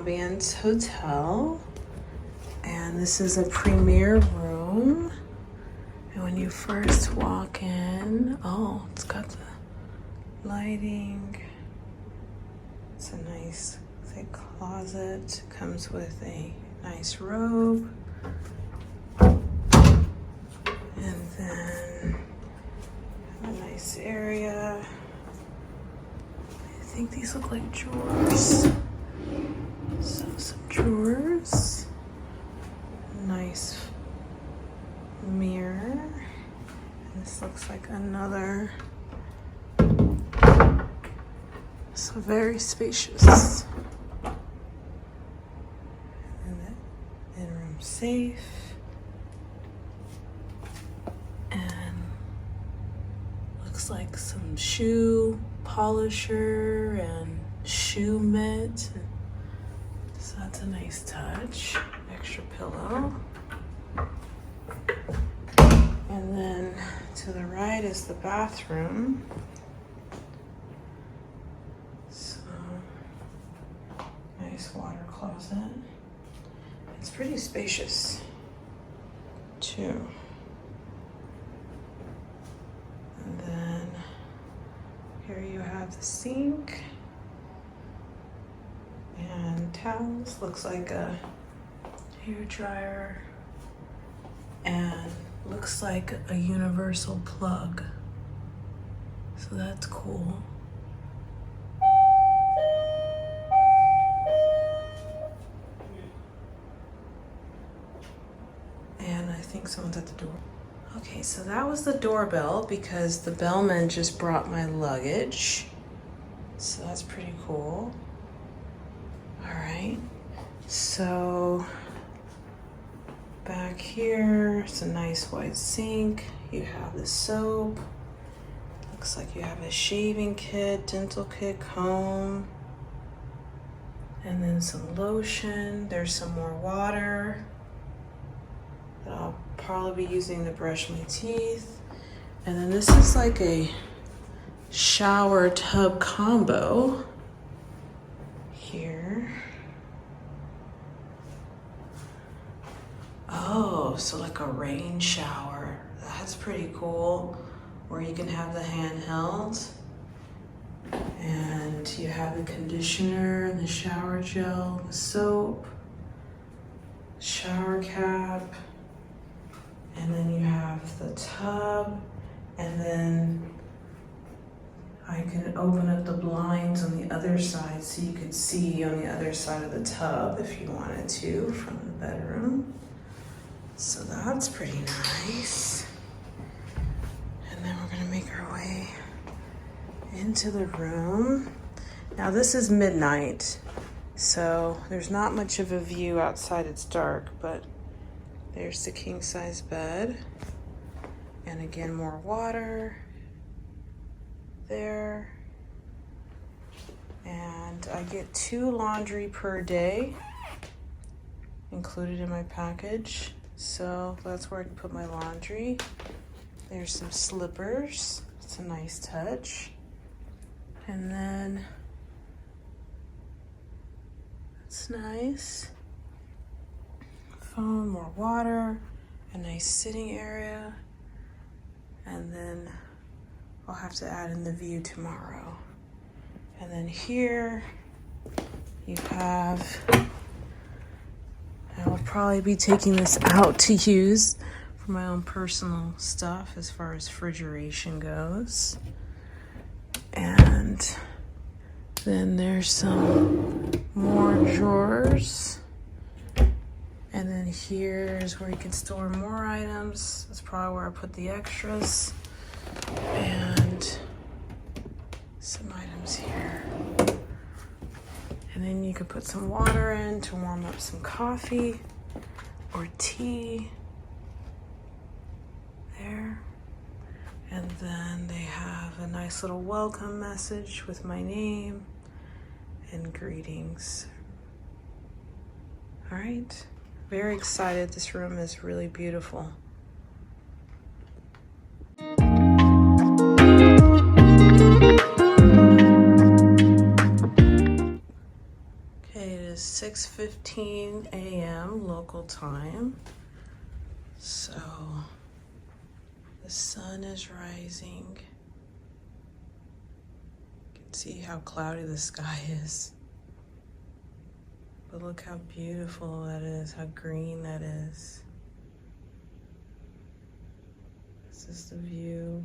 Ambience Hotel, and this is a premier room. And when you first walk in, oh, it's got the lighting. It's a nice thick closet. Comes with a nice robe. And then a nice area. I think these look like drawers. So some drawers. Nice mirror. And this looks like another. So very spacious. And the in-room safe. And looks like some shoe polisher and shoe mitt. So that's a nice touch. Extra pillow. And then to the right is the bathroom. So nice water closet. It's pretty spacious too. And then here you have the sink and towels. Looks like a hair dryer and looks like a universal plug. So that's cool. And I think someone's at the door. Okay, so that was the doorbell because the bellman just brought my luggage. So that's pretty cool. All right, so back here, it's a nice white sink. You have the soap. Looks like you have a shaving kit, dental kit, comb, and then some lotion. There's some more water that I'll probably be using to brush my teeth. And then this is like a shower tub combo here. Oh, so like a rain shower. That's pretty cool. Where you can have the handheld. And you have the conditioner, the shower gel, the soap, shower cap. And then you have the tub, and then I can open up the blinds on the other side so you could see on the other side of the tub if you wanted to from the bedroom. So that's pretty nice. And then we're gonna make our way into the room. Now this is midnight, so there's not much of a view outside, it's dark, but there's the king size bed. And again, more water there. And I get 2 laundry per day included in my package. So that's where I can put my laundry. There's some slippers. It's a nice touch. And then that's nice. Phone, more water, a nice sitting area, and then I'll have to add in the view tomorrow. And then here you have, I will probably be taking this out to use for my own personal stuff as far as refrigeration goes. And then there's some more drawers. And then here's where you can store more items. That's probably where I put the extras. And some items here. And then you could put some water in to warm up some coffee or tea. There. And then they have a nice little welcome message with my name and greetings. All right. Very excited. This room is really beautiful. Okay, it is 6:15 a.m. local time. So the sun is rising. You can see how cloudy the sky is. But look how beautiful that is, how green that is. This is the view